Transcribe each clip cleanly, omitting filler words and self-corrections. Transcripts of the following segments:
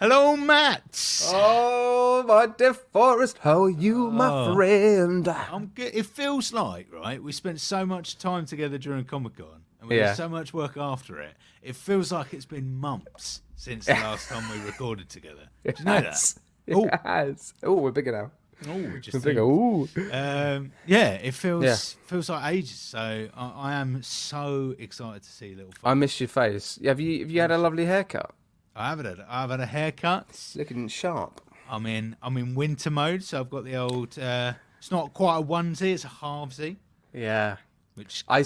Hello, Matt. Oh, my dear Forrest, how are you, my friend? I'm good. It feels like, right, we spent so much time together during Comic-Con, and we Yeah. did so much work after it. It feels like it's been months since the last time we recorded together. Do you know that? Yes. Oh, we're bigger now. Oh, we We're just bigger. moved. Ooh. Yeah, it feels like ages. So I am so excited to see Little I Fun. miss your face. Have you had a lovely haircut? I've had a haircut. Looking sharp. I'm in winter mode, so I've got the old. It's not quite a onesie; it's a halvesy, Yeah. which I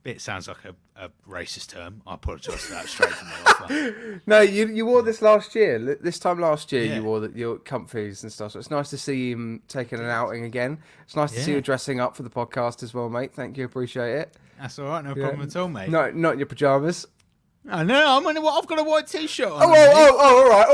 bit sounds like a racist term. I apologise for that straight from the offer. No, you wore this last year. This time last year, Yeah. you wore your comfies and stuff. So it's nice to see him taking an outing again. It's nice to see you dressing up for the podcast as well, mate. Thank you, appreciate it. That's all right, no problem at all, mate. No, not in your pajamas. I know. I've got a white t-shirt on. All right.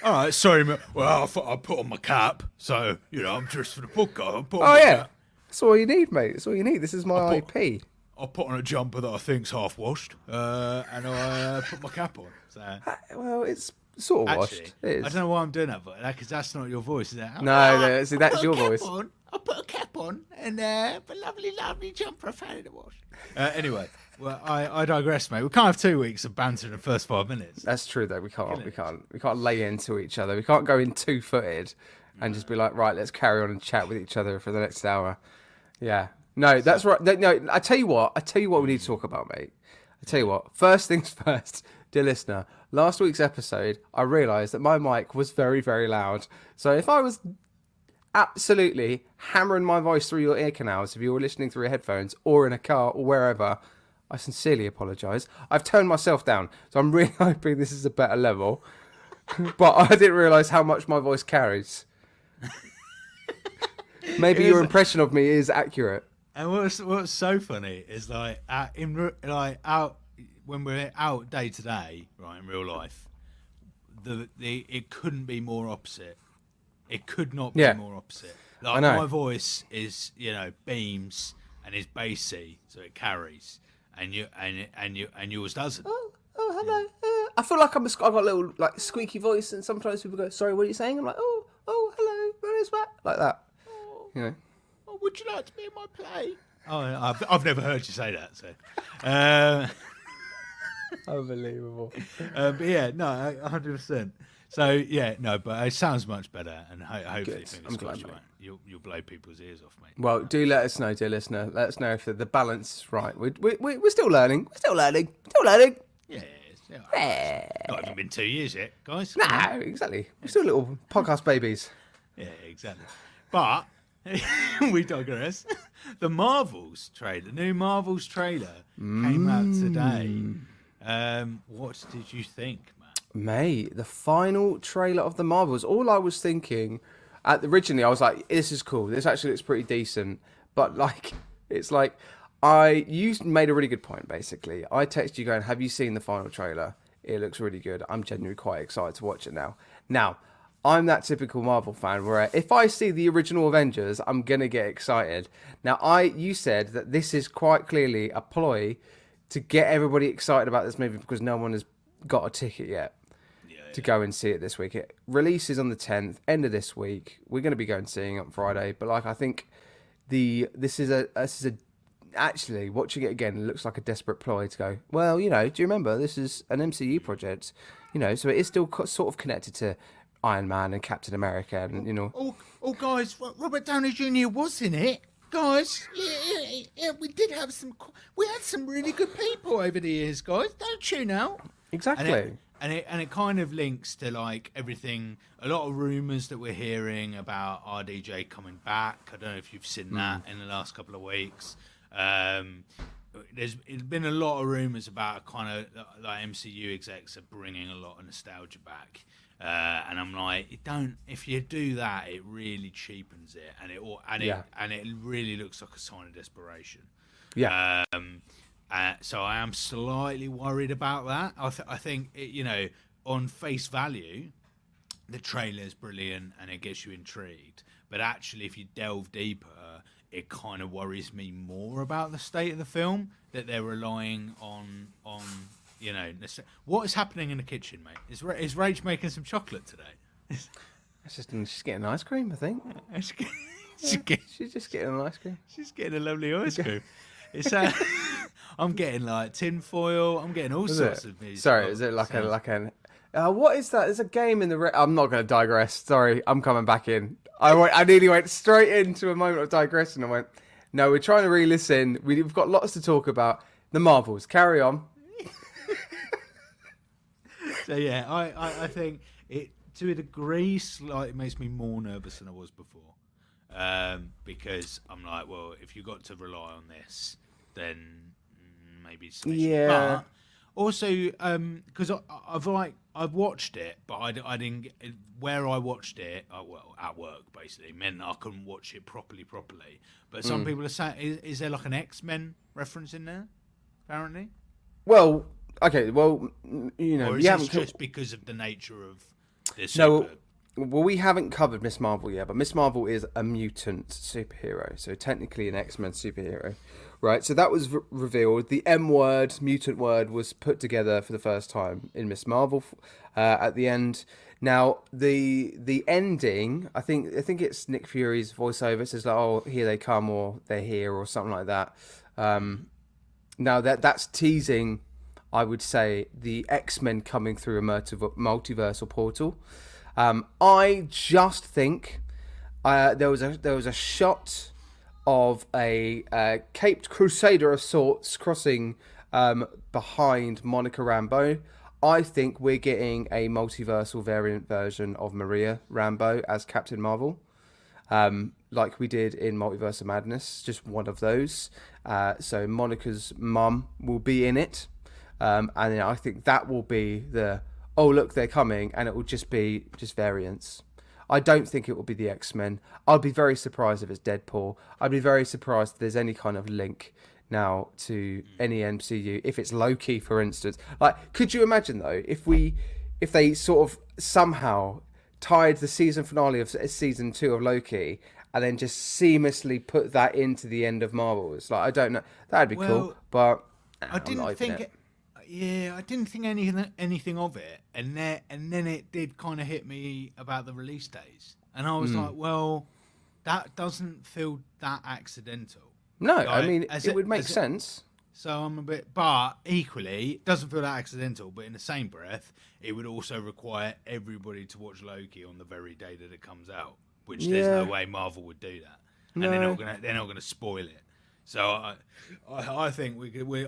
All right, sorry, mate. Well, I thought I'd put on my cap, so I'm dressed for the podcast. Oh yeah, that's all you need, mate. That's all you need. This is my IP. I put on a jumper that I think's half washed, and I put my cap on. So. Well, it's sort of Actually, washed. It is. I don't know why I'm doing that, but because that's not your voice, is that? No, see, that's your voice. I put a cap on, and a lovely jumper I found in the wash. Anyway, well, I digress, mate. We can't have 2 weeks of banter in the first 5 minutes. That's true, though. We can't lay into each other. We can't go in 2-footed and just be like, right, let's carry on and chat with each other for the next hour. Yeah. No, that's right. No, I tell you what we need to talk about, mate. I tell you what. First things first, dear listener. Last week's episode, I realised that my mic was very, very loud. So if I was absolutely hammering my voice through your ear canals, if you were listening through your headphones or in a car or wherever, I sincerely apologise. I've toned myself down, so I'm really hoping this is a better level. But I didn't realise how much my voice carries. Maybe your impression of me is accurate. And what's so funny is out when we're out day to day, right, in real life, it couldn't be more opposite. It could not be more opposite. Like, my voice is beams and is bassy, so it carries, and yours doesn't. Oh, hello. I feel like I've got a little like squeaky voice, and sometimes people go, "Sorry, what are you saying?" I'm like, "Oh, hello, where is that?" Like that. You know. Oh, would you like to be in my play? Oh, I've never heard you say that. So, Unbelievable. but yeah, no, 100%. So yeah, no, but it sounds much better, and hopefully, fingers crossed, you'll blow people's ears off, mate. Well, do let us know, dear listener. Let us know if the balance is right. We're still learning. Still learning. Yeah. Not even been 2 years yet, guys. No, exactly. We're still little podcast babies. Yeah, exactly. But we digress. The new Marvels trailer came out today. What did you think, Matt? Mate, the final trailer of the Marvels. All I was thinking, originally, I was like, "This is cool. This actually looks pretty decent." But you made a really good point. Basically, I texted you going, "Have you seen the final trailer? It looks really good. I'm genuinely quite excited to watch it now." Now, I'm that typical Marvel fan where if I see the original Avengers, I'm gonna get excited. Now, you said that this is quite clearly a ploy to get everybody excited about this movie because no one has got a ticket yet to go and see it this week. It releases on the 10th, end of this week. We're going to be going seeing it on Friday, but I think this is actually watching it again. It looks like a desperate ploy to go. Well, do you remember this is an MCU project? So it is still sort of connected to Iron Man and Captain America, and Oh, guys, Robert Downey Jr. was in it. Guys, yeah, we had some really good people over the years, guys. Don't you know? Exactly. And it kind of links to like everything, a lot of rumours that we're hearing about RDJ coming back. I don't know if you've seen that in the last couple of weeks. There's been a lot of rumours about kind of like MCU execs are bringing a lot of nostalgia back. And I'm like, if you do that, it really cheapens it, and it really looks like a sign of desperation. Yeah. So I am slightly worried about that. I think on face value, the trailer's brilliant and it gets you intrigued. But actually, if you delve deeper, it kind of worries me more about the state of the film, that they're relying on what is happening in the kitchen, mate? Is Rach making some chocolate today? She's getting ice cream, I think. She's just getting an ice cream. She's getting a lovely ice cream. It's I'm getting like tin foil. I'm getting all sorts of music. Sorry, is it like an? What is that? There's a game in the. I'm not going to digress. Sorry, I'm coming back in. I nearly went straight into a moment of digressing. I went, no, we're trying to re-listen. We've got lots to talk about. The Marvels. Carry on. So yeah, I think it to a degree slightly makes me more nervous than I was before. Because I'm like, well, if you've got to rely on this, then maybe it's yeah. But also, because I've watched it, but I didn't where I watched it. Well, at work basically meant I couldn't watch it properly. But some people are saying, is there like an X-Men reference in there? Apparently. Well, okay. Well, or is it just because of the nature of this? Super... Well, we haven't covered Miss Marvel yet, but Miss Marvel is a mutant superhero, so technically an X-Men superhero, right? So that was revealed. The M word, mutant word, was put together for the first time in Miss Marvel at the end. Now, the ending, I think it's Nick Fury's voiceover. It says like, "Oh, here they come," or "They're here," or something like that. Now that's teasing, I would say, the X-Men coming through a multiversal portal. I just think there was a shot of a caped crusader of sorts crossing behind Monica Rambeau. I think we're getting a multiversal variant version of Maria Rambeau as Captain Marvel, like we did in Multiverse of Madness, just one of those. So Monica's mum will be in it, and I think that will be the... oh, look, they're coming, and it will just be variants. I don't think it will be the X-Men. I'd be very surprised if it's Deadpool. I'd be very surprised if there's any kind of link now to any MCU. If it's Loki, for instance. Like, could you imagine, though, if they sort of somehow tied the season finale of season 2 of Loki and then just seamlessly put that into the end of Marvel? It's like, I don't know. That'd be cool, but I didn't think it. Yeah, I didn't think anything of it, and then it did kind of hit me about the release days, and I was like, well, that doesn't feel that accidental. No, like, I mean, it would make sense. So I'm a bit, but equally, it doesn't feel that accidental. But in the same breath, it would also require everybody to watch Loki on the very day that it comes out, which there's no way Marvel would do that, and they're not gonna spoil it. So I think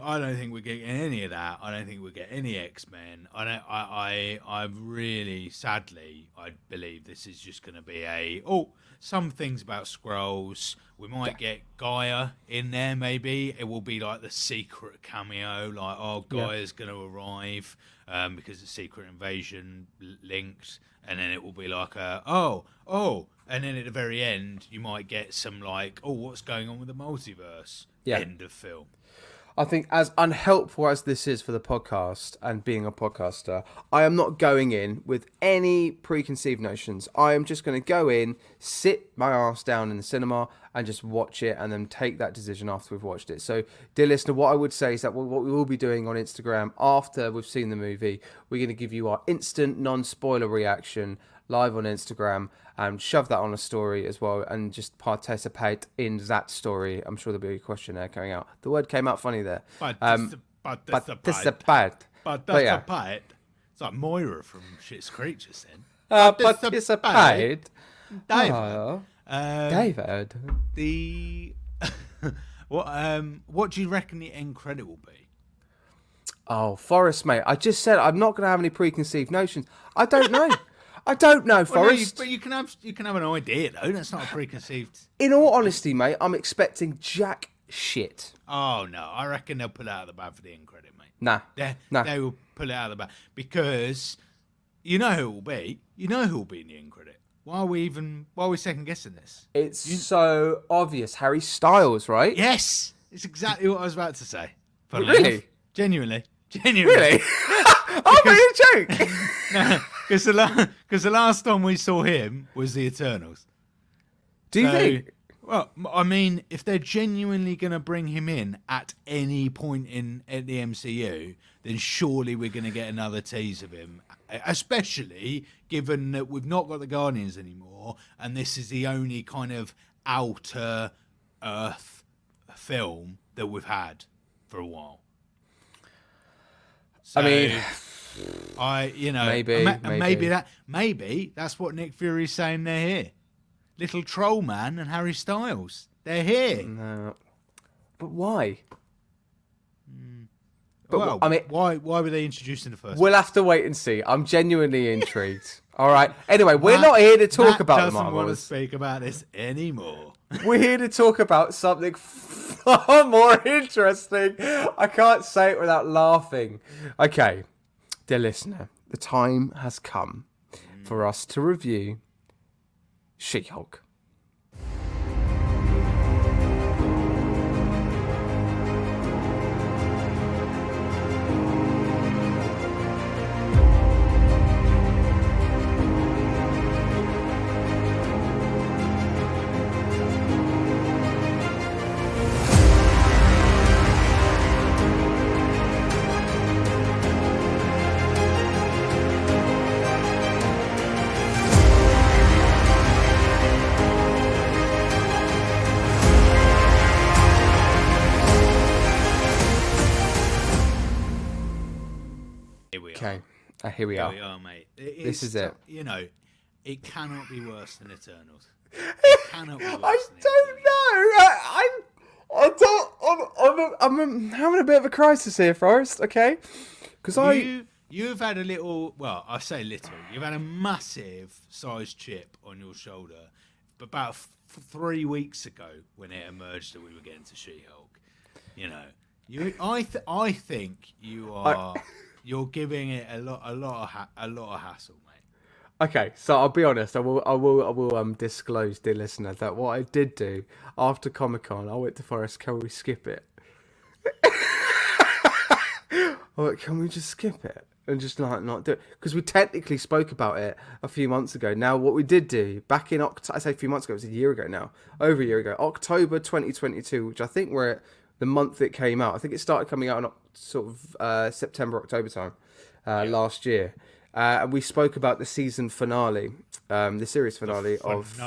I don't think we're getting any of that. I don't think we'll get any X-Men. I really, sadly, I believe this is just going to be some things about Skrulls. We might get Gaia in there, maybe. It will be like the secret cameo, like, Gaia's going to arrive because the Secret Invasion linked. And then it will be like and then at the very end, you might get some like, what's going on with the multiverse? Yeah. End of film. I think as unhelpful as this is for the podcast and being a podcaster, I am not going in with any preconceived notions. I am just going to go in, sit my ass down in the cinema and just watch it and then take that decision after we've watched it. So, dear listener, what I would say is that what we will be doing on Instagram after we've seen the movie, we're going to give you our instant non-spoiler reaction live on Instagram and shove that on a story as well and just participate in that story. I'm sure there'll be a questionnaire coming out. The word came out funny there. Participate. Participate. It's like Moira from Schitt's Creek just then. Participate. David. What do you reckon the end credit will be? Oh, Forrest, mate. I just said I'm not going to have any preconceived notions. I don't know. I don't know, Forrest. But you can have an idea, though. That's not a preconceived. In all honesty, mate, I'm expecting jack shit. Oh no, I reckon they'll pull it out of the bag for the end credit, mate. Nah. They will pull it out of the bag because you know who will be. You know who will be in the end credit. Why are we second guessing this? It's so obvious. Harry Styles, right? Yes, it's exactly what I was about to say. Really? Genuinely. Really? Oh, made a joke. No, because the last time we saw him was the Eternals. Do you think? Well, I mean, if they're genuinely going to bring him in at any point at the MCU, then surely we're going to get another tease of him. Especially given that we've not got the Guardians anymore, and this is the only kind of outer Earth film that we've had for a while. So, I mean, maybe that's what Nick Fury's saying. They're here. Little Troll Man and Harry Styles. They're here. No. But why? But well, I mean, why were they introduced in the first We'll have to wait and see. I'm genuinely intrigued. All right. Anyway, we're not here to talk about the Marvels. Doesn't want to speak about this anymore. We're here to talk about something far more interesting. I can't say it without laughing. Okay, dear listener, the time has come for us to review She-Hulk. Here we are. Here we are, mate. This is it. You know, it cannot be worse than Eternals. It cannot be worse I'm having a bit of a crisis here, Forrest. Okay, because you've had a little. Well, I say little. You've had a massive sized chip on your shoulder about 3 weeks ago when it emerged that we were getting to She-Hulk. You know, I think you are. You're giving it a lot of hassle, mate. Okay, so I'll be honest. I will disclose, dear listener, that what I did do after Comic-Con, I went to Forrest. Can we skip it? I went, can we just skip it and just not do it? Because we technically spoke about it a few months ago. Now, what we did do back in October, I say a few months ago, it was a year ago now, over a year ago, October 2022, which I think we're at the month it came out. I think it started coming out in sort of September, October time last year. We spoke about the season finale, the series finale of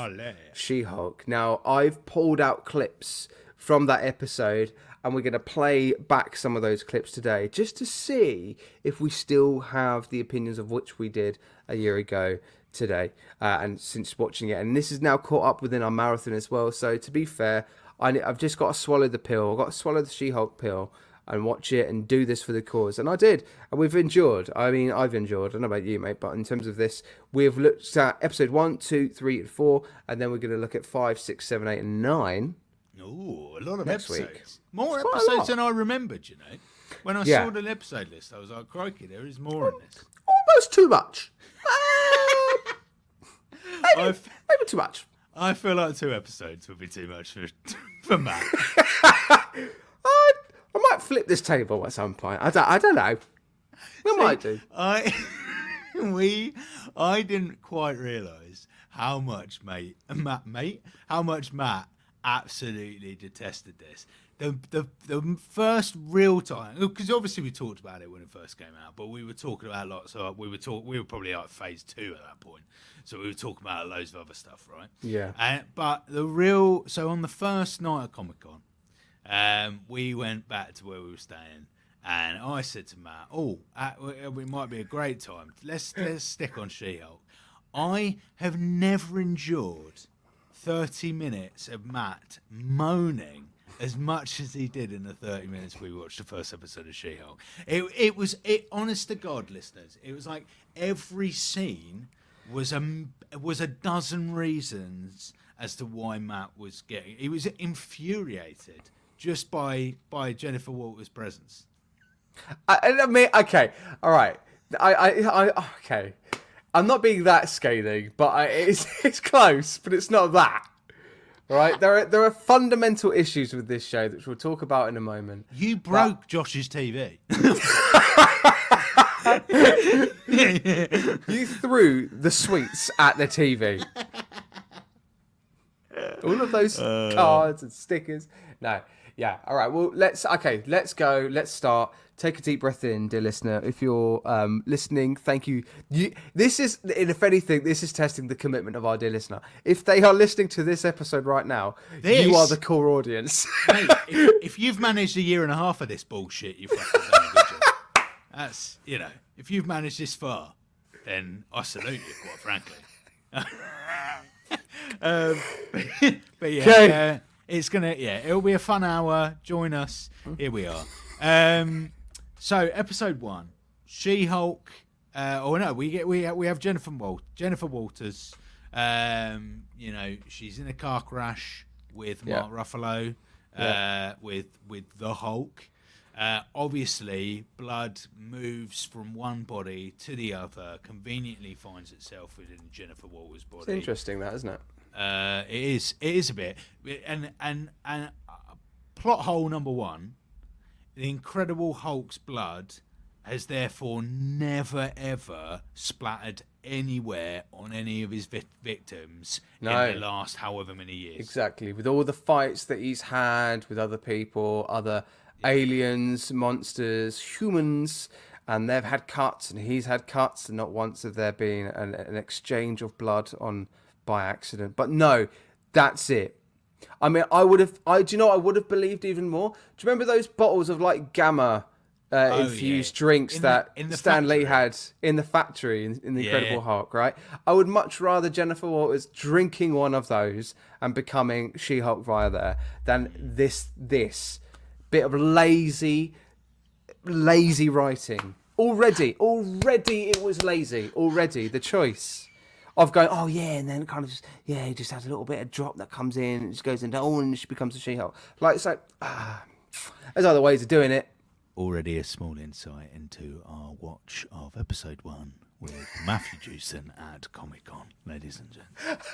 She-Hulk. Now, I've pulled out clips from that episode, and we're going to play back some of those clips today just to see if we still have the opinions of which we did a year ago today and since watching it. And this is now caught up within our marathon as well. So to be fair, I've just got to swallow the pill. I've got to swallow the She-Hulk pill and watch it and do this for the cause. And I did. And we've endured. I mean, I've endured. I don't know about you, mate, but in terms of this, we've looked at episode 1, 2, 3, and 4, and then we're going to look at 5, 6, 7, 8, and 9. Ooh, a lot of next episodes. Week. More episodes than I remembered, you know. When I saw the episode list, I was like, crikey, there is more in this. Almost too much. Maybe too much. I feel like 2 episodes would be too much for Matt. I might flip this table at some point. I don't know. We might do. I didn't quite realise how much Matt absolutely detested this. The first real time, because obviously we talked about it when it first came out, but we were talking about lots. So we were probably like phase 2 at that point. So we were talking about loads of other stuff, right? Yeah. But so on the first night of Comic-Con, we went back to where we were staying, and I said to Matt, it might be a great time. Let's stick on She-Hulk. I have never endured 30 minutes of Matt moaning as much as he did in the 30 minutes we watched the first episode of She-Hulk. It was honest to God, listeners, it was like every scene was a dozen reasons as to why Matt was getting. He was infuriated just by Jennifer Walter's presence. I mean, okay, all right. Okay. I'm not being that scathing, but it's close, but it's not that. All right, there are fundamental issues with this show, which we'll talk about in a moment. You broke Josh's TV. You threw the sweets at the TV. All of those cards and stickers. No, yeah. All right. Well, let's go. Let's start. Take a deep breath in, dear listener. If you're listening, thank you. This is, if anything, this is testing the commitment of our dear listener. If they are listening to this episode right now, you are the core audience. Mate, if you've managed a year and a half of this bullshit, you've fucking done a good job. That's, if you've managed this far, then I salute you, quite frankly. But yeah, it'll be a fun hour. Join us. Here we are. So episode 1, She-Hulk. We have Jennifer Walters. She's in a car crash with Mark Ruffalo. With the Hulk. Obviously, blood moves from one body to the other, conveniently finds itself within Jennifer Walters' body. It's interesting, that, isn't it? It is a bit. And plot hole number 1, the Incredible Hulk's blood has therefore never, ever splattered anywhere on any of his victims in the last however many years. Exactly. With all the fights that he's had with other people, other aliens, monsters, humans, and they've had cuts and he's had cuts, and not once have there been an exchange of blood by accident. But no, that's it. I mean, I would have believed even more. Do you remember those bottles of like gamma infused drinks that Stan Lee had in the factory in the Incredible Hulk, right? I would much rather Jennifer Walters drinking one of those and becoming She-Hulk via there than this bit of lazy writing. Already it was lazy. Already the choice of going, oh yeah, and then kind of just, he just has a little bit of drop that comes in, and just goes into, and she becomes a She-Hulk. There's other ways of doing it. Already a small insight into our watch of episode 1 with Matthew Jewson at Comic-Con, ladies and gents.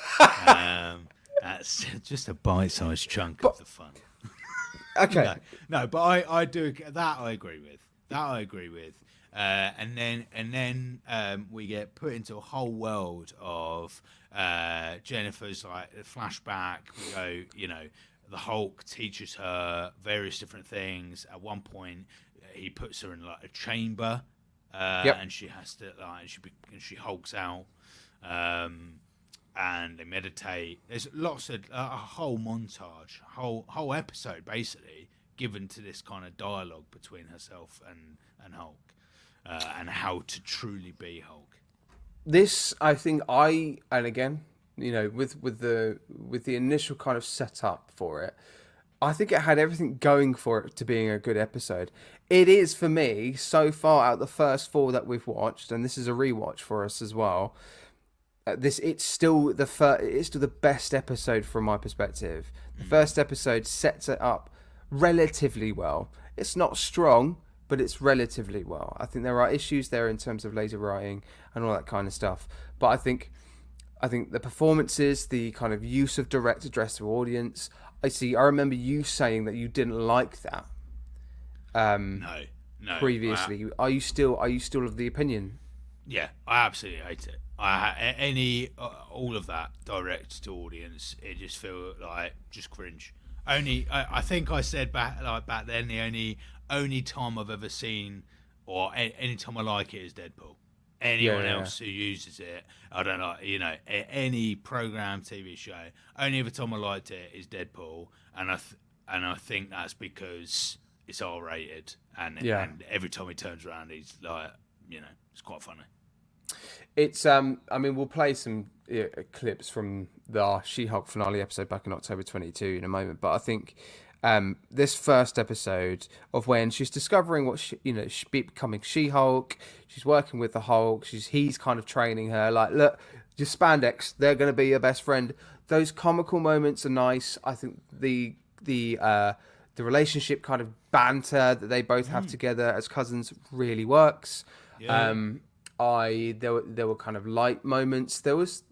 That's just a bite-sized chunk of the fun. Okay. No, but I do that. I agree with. And then we get put into a whole world of Jennifer's like flashback. We go, the Hulk teaches her various different things. At one point, he puts her in like a chamber, and she has to she hulks out, and they meditate. There's lots of a whole montage, whole episode basically given to this kind of dialogue between herself and Hulk, and how to truly be Hulk. This, I think, and again, with the initial kind of setup for it, I think it had everything going for it to being a good episode. It is, for me, so far out the first 4 that we've watched, and this is a rewatch for us as well. It's still the best episode from my perspective. The first episode sets it up relatively well. It's not strong, but it's relatively well. I think there are issues there in terms of laser writing and all that kind of stuff. But I think the performances, the kind of use of direct address to audience. I remember you saying that you didn't like that. No. Previously, are you still of the opinion? Yeah, I absolutely hate it. All of that direct to audience, it just feel like just cringe. I think I said back then the only time I've ever seen, or any time I like it, is Deadpool. Anyone else who uses it, I don't know, any program, TV show, only other time I liked it is Deadpool, and I think that's because it's R-rated, and every time he turns around, he's like, it's quite funny. It's we'll play some clips from the She-Hulk finale episode back in October 22 in a moment, but I think this first episode of when she's discovering what she's becoming She-Hulk, she's working with the Hulk, he's kind of training her, like, look, your spandex, they're going to be your best friend. Those comical moments are nice. I think the relationship kind of banter that they both have together as cousins really works. There were kind of light moments. There was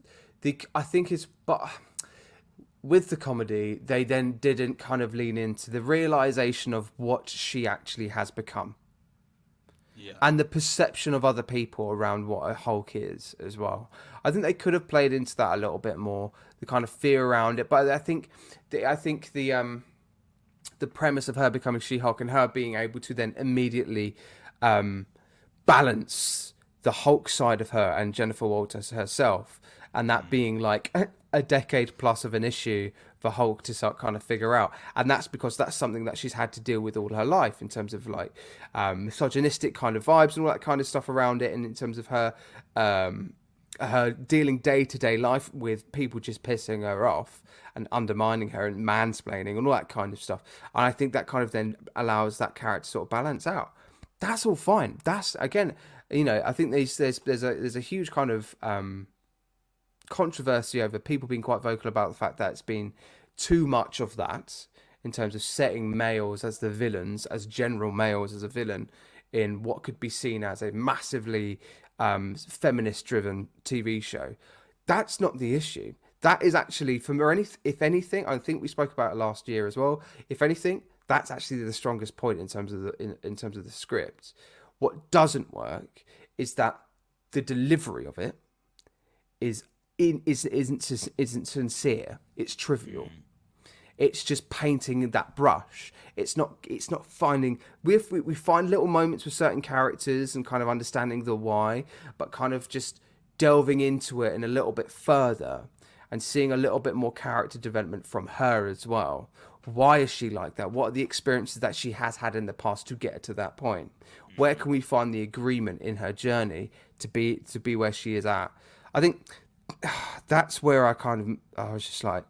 with the comedy, they then didn't kind of lean into the realization of what she actually has become. and the perception of other people around what a Hulk is as well. I think they could have played into that a little bit more, the kind of fear around it. But I think the premise of her becoming She-Hulk and her being able to then immediately balance the Hulk side of her and Jennifer Walters herself, and that being like a decade plus of an issue for Hulk to start kind of figure out. And that's because that's something that she's had to deal with all her life in terms of like misogynistic kind of vibes and all that kind of stuff around it, and in terms of her her dealing day-to-day life with people just pissing her off and undermining her and mansplaining and all that kind of stuff. And I think that kind of then allows that character to sort of balance out. That's all fine. That's, again, you know, I think there's a huge kind of controversy over people being quite vocal about the fact that it's been too much of that in terms of setting males as the villains, as general males as a villain in what could be seen as a massively feminist-driven TV show. That's not the issue. That is actually, if anything, I think we spoke about it last year as well. If anything, that's actually the strongest point in terms of the script. What doesn't work is that the delivery of it isn't sincere. It's trivial. It's just painting that brush. It's not finding. We find little moments with certain characters and kind of understanding the why, but kind of just delving into it in a little bit further and seeing a little bit more character development from her as well. Why is she like that? What are the experiences that she has had in the past to get her to that point? Where can we find the agreement in her journey to be where she is at? I think that's where I was just like,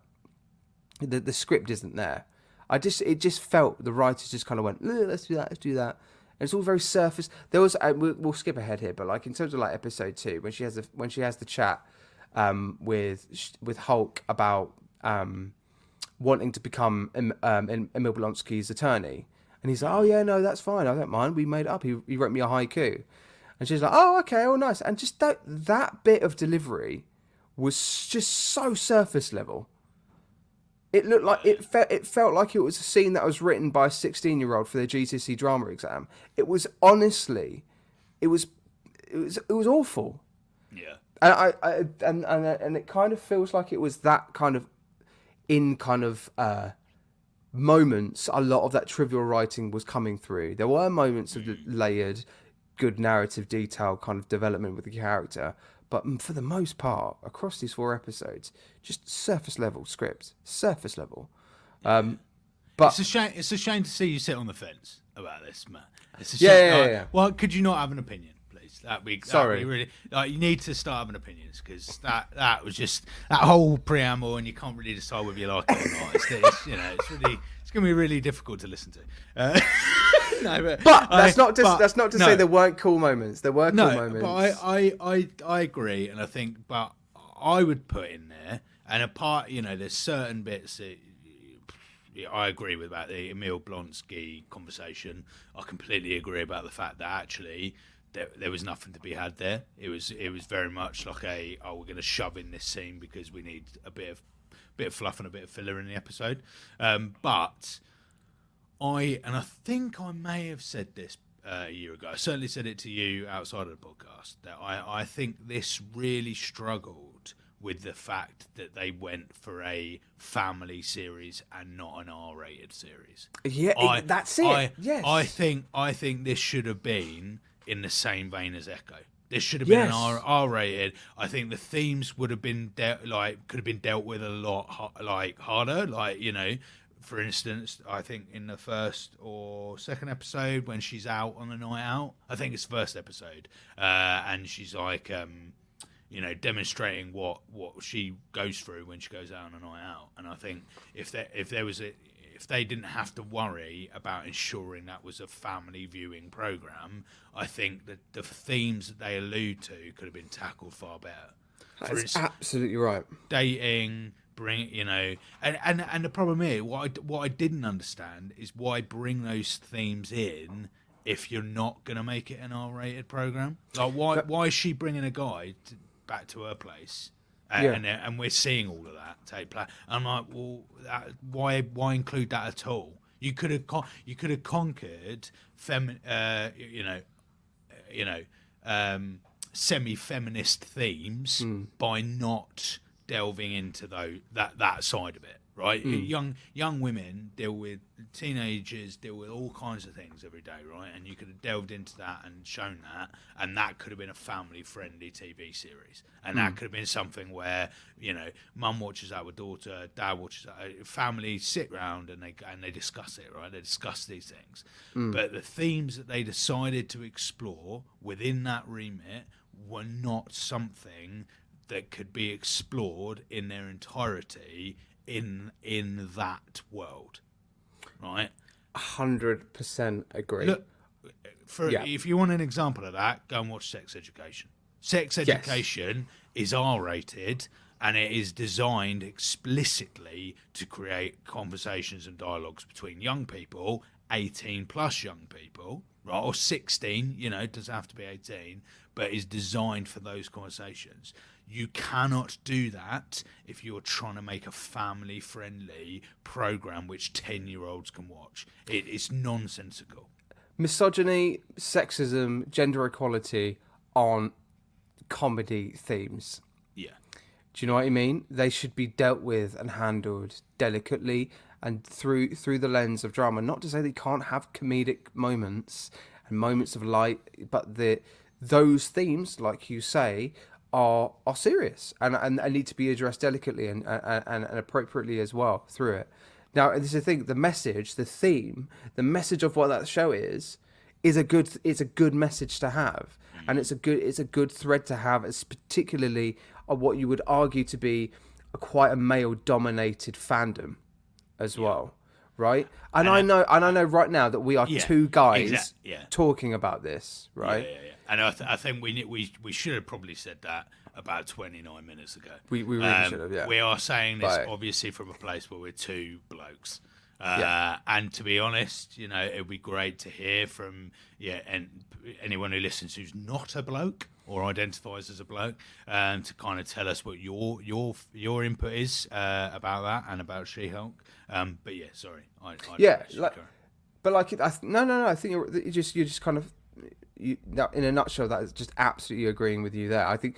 the script isn't there. It just felt the writers just kind of went, let's do that. And it's all very surface. There was we'll skip ahead here, but like in terms of like episode 2, when she has the chat with Hulk about wanting to become Emil Blonsky's attorney, and he's like, oh yeah, no, that's fine, I don't mind. We made it up. He wrote me a haiku, and she's like, oh okay, oh nice. And just that bit of delivery was just so surface level. It looked like it felt like it was a scene that was written by a 16-year-old for their GCSE drama exam. It was honestly, it was awful. Yeah. And it kind of feels like it was that kind of moments. A lot of that trivial writing was coming through. There were moments of layered, good narrative detail kind of development with the character. But for the most part, across these 4 episodes, just surface level script, surface level. But it's a shame to see you sit on the fence about this, Matt. It's a shame. Yeah. Well, could you not have an opinion, please? That'd be really. You need to start having opinions, because that was just that whole preamble, and you can't really decide whether you like it or not. It's going to be really difficult to listen to. No, but that's not to say there weren't cool moments. There were cool moments. But I agree, and I think, but I would put in there, and apart, there's certain bits that I agree with about the Emil Blonsky conversation. I completely agree about the fact that actually there was nothing to be had there. It was very much like we're going to shove in this scene because we need a bit of fluff and a bit of filler in the episode. But I think I may have said this a year ago. I certainly said it to you outside of the podcast, that I think this really struggled with the fact that they went for a family series and not an R-rated series. Yeah, that's it. Yes. I think this should have been in the same vein as Echo. This should have been an R-rated. I think the themes would have been could have been dealt with a lot harder. For instance, I think in the first or second episode when she's out on a night out, I think it's the first episode, and she's like, demonstrating what she goes through when she goes out on a night out. And I think if they didn't have to worry about ensuring that was a family viewing program, I think that the themes that they allude to could have been tackled far better. That's absolutely right. Dating, and the problem is, what I didn't understand is why bring those themes in if you're not going to make it an R-rated program. Like, why is she bringing a guy back to her place? And we're seeing all of that take place. I'm like, well, why include that at all? You could have conquered semi-feminist themes by not delving into that side of it, right? Young women teenagers deal with all kinds of things every day, right? And you could have delved into that and shown that, and that could have been a family-friendly TV series, and that could have been something where mum watches that with daughter, dad watches that, family sit round and they discuss it, right? They discuss these things, but the themes that they decided to explore within that remit were not something that could be explored in their entirety in that world, right? 100% agree. Look, if you want an example of that, go and watch Sex Education. Sex Education is R-rated, and it is designed explicitly to create conversations and dialogues between young people, 18 plus young people, right, or 16, it doesn't have to be 18, but is designed for those conversations. You cannot do that if you're trying to make a family-friendly program which 10-year-olds can watch. It's nonsensical. Misogyny, sexism, gender equality on comedy themes. Yeah. Do you know what I mean? They should be dealt with and handled delicately and through the lens of drama. Not to say they can't have comedic moments and moments of light, but those themes, like you say, are serious and need to be addressed delicately and appropriately as well through it. Now, this is the thing: the message, the theme, the message of what that show is a good message to have, and it's a good thread to have. It's particularly what you would argue to be quite a male-dominated fandom as well, right? And I know right now that we are two guys talking about this, right? Yeah. And I think we should have probably said that about 29 minutes ago. We really should have, yeah. We are saying this obviously from a place where we're two blokes. And to be honest, it would be great to hear from and anyone who listens who's not a bloke or identifies as a bloke, to kind of tell us what your input is about that and about She-Hulk. But yeah, sorry. I think you're just kind of. In a nutshell, that is just absolutely agreeing with you there. I think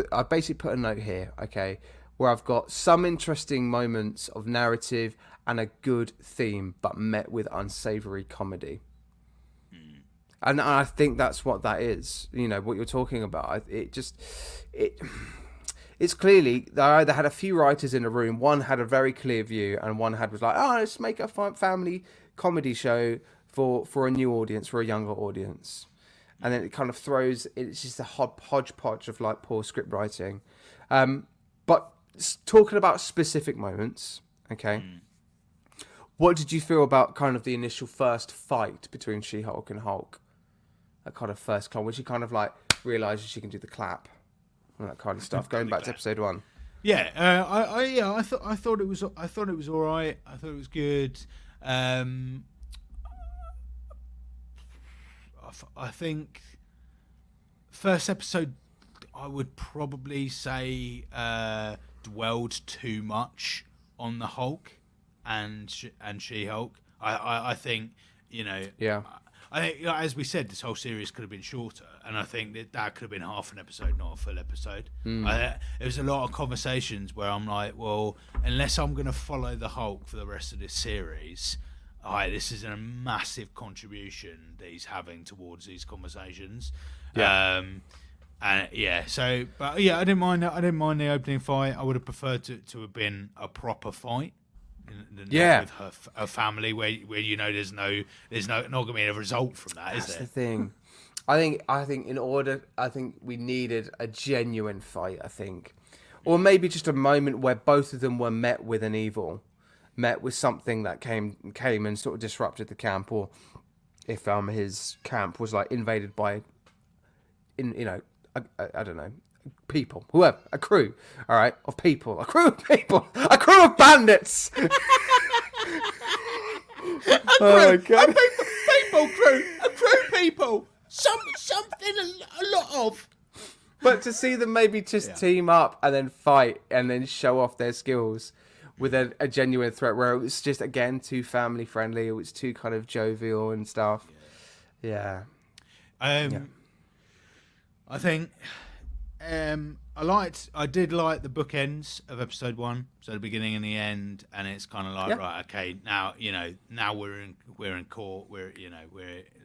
I basically put a note here, okay, where I've got some interesting moments of narrative and a good theme, but met with unsavory comedy. And I think that's what that is. What you're talking about. It's clearly they either had a few writers in a room. One had a very clear view, and one was like, let's make a family comedy show for a new audience, for a younger audience. And then it kind of it's just a hodgepodge of like poor script writing. But talking about specific moments, okay, what did you feel about kind of the initial first fight between She-Hulk and Hulk? That kind of first clap, when she kind of like realizes she can do the clap and that kind of stuff. Going back to episode 1. Yeah, I thought it was all right. I thought it was good. I think first episode, I would probably say dwelled too much on the Hulk and She-Hulk. I think I think, as we said, this whole series could have been shorter, and I think that could have been half an episode, not a full episode. There was a lot of conversations where I'm like, well, unless I'm going to follow the Hulk for the rest of this series, this is a massive contribution that he's having towards these conversations. I didn't mind that. I didn't mind the opening fight. I would have preferred to have been a proper fight. With her family, where there's not going to be a result from that, is there? That's the thing. I think we needed a genuine fight. I think, or maybe just a moment where both of them were met with an evil. Met with something that came and sort of disrupted the camp, or if his camp was like invaded by, I don't know, people, whoever, a crew, all right, of people, a crew of bandits. A crew people, something a lot of. But to see them maybe just team up and then fight and then show off their skills with a genuine threat, where it was just, again, too family friendly. It was too kind of jovial and stuff. I think I did like the bookends of episode 1, so the beginning and the end, and it's kind of like Yeah. right, okay, now we're in court, we're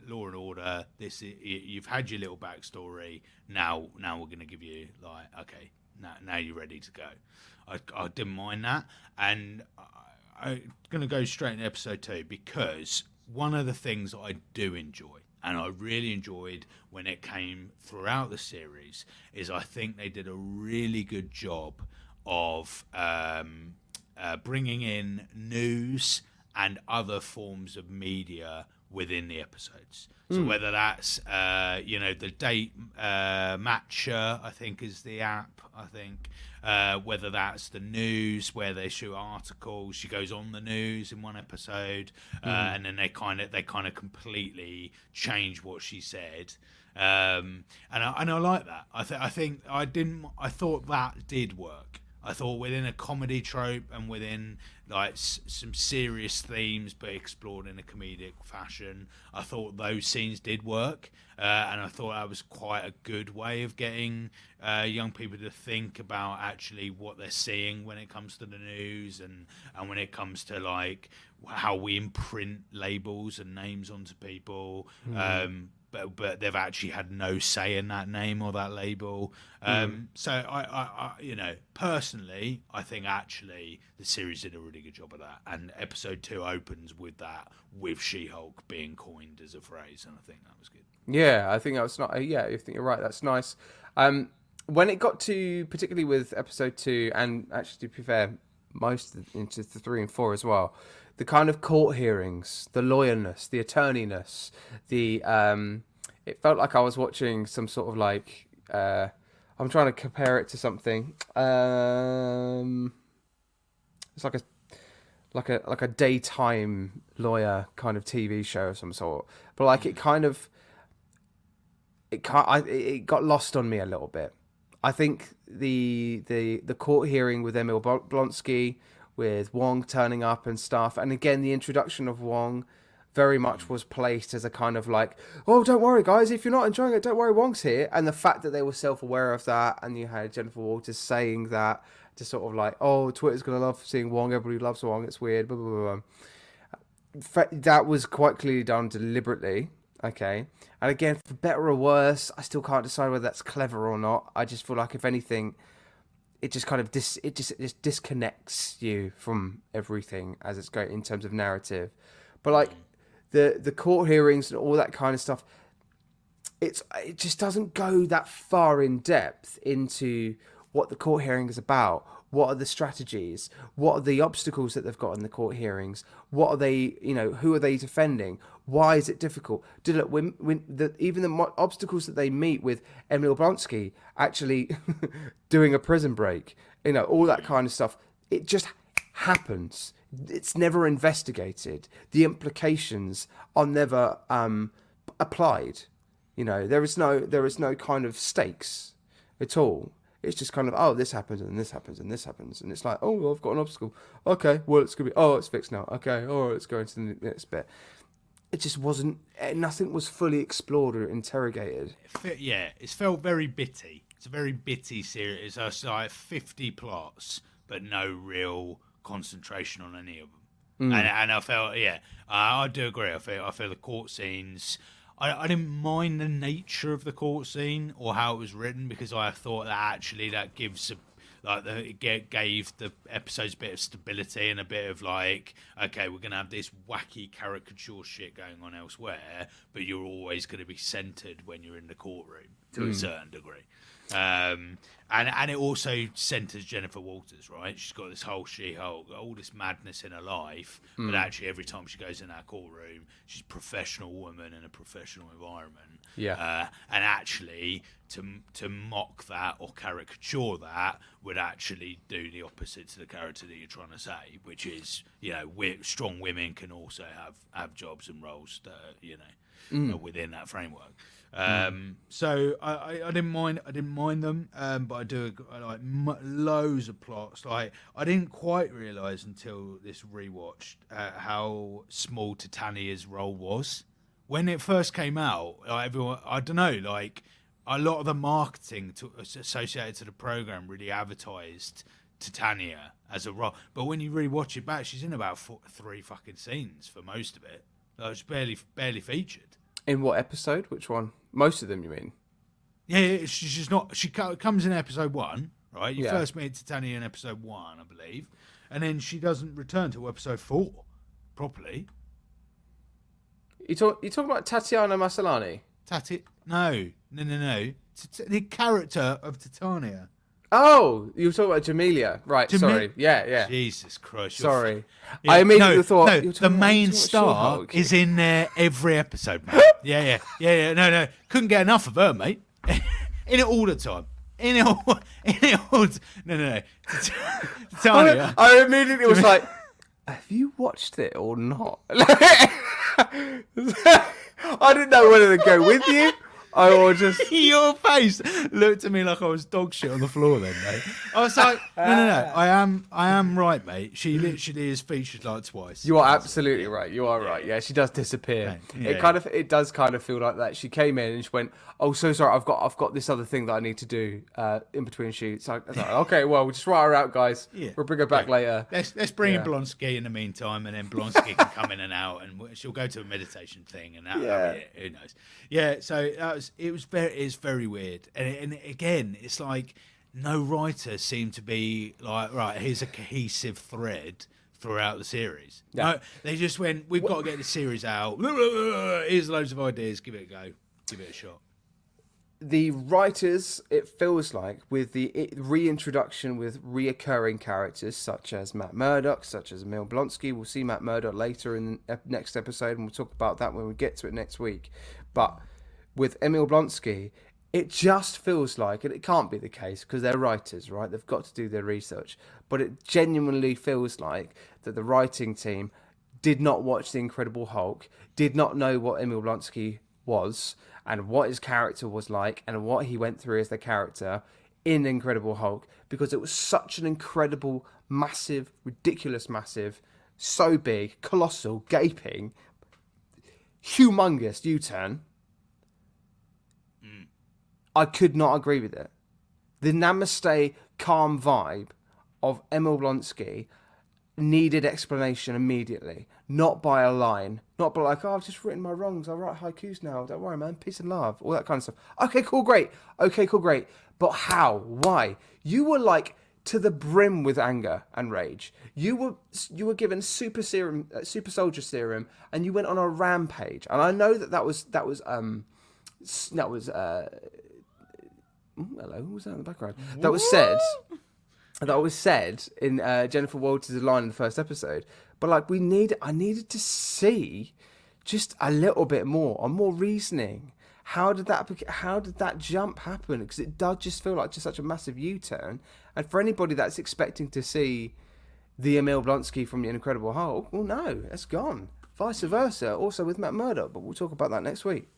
law and order. You've had your little backstory. Now we're going to give you like, okay, now you're ready to go. I didn't mind that, and I'm going to go straight into episode 2 because one of the things I do enjoy, and I really enjoyed when it came throughout the series, is I think they did a really good job of bringing in news and other forms of media within the episodes. So whether that's the date matcher, I think is the app. I think whether that's the news where they show articles, she goes on the news in one episode, and then they kind of completely change what she said. And I like that. I thought that did work. I thought within a comedy trope and within like some serious themes but explored in a comedic fashion, I thought those scenes did work, and I thought that was quite a good way of getting young people to think about actually what they're seeing when it comes to the news and when it comes to like how we imprint labels and names onto people. But they've actually had no say in that name or that label. So I personally, I think actually the series did a really good job of that. And episode 2 opens with that, with She-Hulk being coined as a phrase, and I think that was good. Yeah, I think that was not. Yeah, I think you're right. That's nice. When it got to, particularly with episode 2, and actually to be fair, most into the 3 and 4 as well, the kind of court hearings, the lawyerness, the attorneyness, the it felt like I was watching some sort of like I'm trying to compare it to something. It's like a daytime lawyer kind of TV show of some sort, but like it got lost on me a little bit. I think the court hearing with Emil Blonsky, with Wong turning up and stuff, and again the introduction of Wong very much was placed as a kind of like, oh, don't worry guys, if you're not enjoying it, don't worry, Wong's here. And the fact that they were self-aware of that, and you had Jennifer Walters saying that to sort of like, oh, Twitter's gonna love seeing Wong, everybody loves Wong, it's weird, blah blah blah. That was quite clearly done deliberately. Okay, and again, for better or worse, I still can't decide whether that's clever or not. I just feel like if anything, it just kind of it just disconnects you from everything as it's going in terms of narrative. But like the court hearings and all that kind of stuff, it just doesn't go that far in depth into what the court hearing is about. What are the strategies? What are the obstacles that they've got in the court hearings? What are they, who are they defending? Why is it difficult? Even the obstacles that they meet with Emil Blonsky actually doing a prison break, all that kind of stuff, it just happens. It's never investigated. The implications are never applied. There is no kind of stakes at all. It's just kind of, oh, this happens and this happens and this happens, and it's like, oh, well, I've got an obstacle. Okay, well, it's gonna be, oh, it's fixed now. Okay, all right, let's go into the next bit. It just wasn't. Nothing was fully explored or interrogated. It's felt very bitty. It's a very bitty series. It's like 50 plots, but no real concentration on any of them. And I felt, I do agree. I feel the court scenes. I didn't mind the nature of the court scene or how it was written, because I thought that actually that gives gave the episodes a bit of stability and a bit of like, okay, we're gonna have this wacky caricature shit going on elsewhere, but you're always going to be centered when you're in the courtroom to a certain degree. And it also centers Jennifer Walters, right? She's got this whole She-Hulk, all this madness in her life, but actually every time she goes in that courtroom, she's a professional woman in a professional environment. Yeah. And actually, to mock that or caricature that would actually do the opposite to the character that you're trying to say, which is, strong women can also have jobs and roles that, within that framework. So I didn't mind them, but I like loads of plots. Like, I didn't quite realise until this rewatch how small Titania's role was when it first came out. Like, everyone, I don't know, like, a lot of the marketing associated to the program really advertised Titania as a role. But when you really watch it back, she's in about 3 fucking scenes for most of it. Like, it's barely featured. In what episode? Which one? Most of them, you mean? Yeah, she's not. She comes in episode 1, right? You Yeah. first meet Titania in episode 1, I believe, and then she doesn't return till episode 4 properly. You talking about Tatiana Maslany? No. The character of Titania. Oh, you were talking about Jamelia, right? Sorry, yeah. Jesus Christ! Sorry, I immediately thought the main star is in there every episode, mate. yeah. No, couldn't get enough of her, mate. In it all the time. No. Titania. I immediately was like, have you watched it or not? I didn't know whether to go with you. I just Your face looked at me like I was dog shit on the floor then, mate. I was like, no. I am right, mate. She literally is featured like twice. You are absolutely right. You are right. Yeah, she does disappear. Yeah. It does kind of feel like that. She came in and she went, "Oh, so sorry. I've got this other thing that I need to do in between shoots." I was like, "Okay, well, we'll just write her out, guys. Yeah. We'll bring her back later." Let's bring in Blonsky in the meantime, and then Blonsky can come in and out, and she'll go to a meditation thing, and that. I mean, who knows? Yeah. So it's very weird, and again, it's like no writer seemed to be like, right, here's a cohesive thread throughout the series. Yeah. No, they just went, we've got to get the series out. Here's loads of ideas. Give it a go. Give it a shot. The writers, it feels like, with the reintroduction with reoccurring characters such as Matt Murdock, such as Emil Blonsky. We'll see Matt Murdock later in the next episode, and we'll talk about that when we get to it next week. But with Emil Blonsky, it just feels like, and it can't be the case because they're writers, right? They've got to do their research. But it genuinely feels like that the writing team did not watch The Incredible Hulk, did not know what Emil Blonsky was, and what his character was like, and what he went through as the character in Incredible Hulk, because it was such an incredible, massive, ridiculous massive, so big, colossal, gaping, humongous U-turn. I could not agree with it. The namaste calm vibe of Emil Blonsky needed explanation immediately, not by a line, not by like, "Oh, I've just written my wrongs, I'll write haikus now, don't worry, man, peace and love," all that kind of stuff. Okay, cool, great. But how? Why? You were like to the brim with anger and rage. You were given super soldier serum, and you went on a rampage. And I know that was hello, who was that in the background? That was said in Jennifer Walters' line in the first episode. But like, I needed to see just a little bit more, or more reasoning. How did that jump happen? Because it does just feel like just such a massive U-turn. And for anybody that's expecting to see the Emil Blonsky from The Incredible Hulk, well, no, that's gone. Vice versa, also with Matt Murdock, but we'll talk about that next week.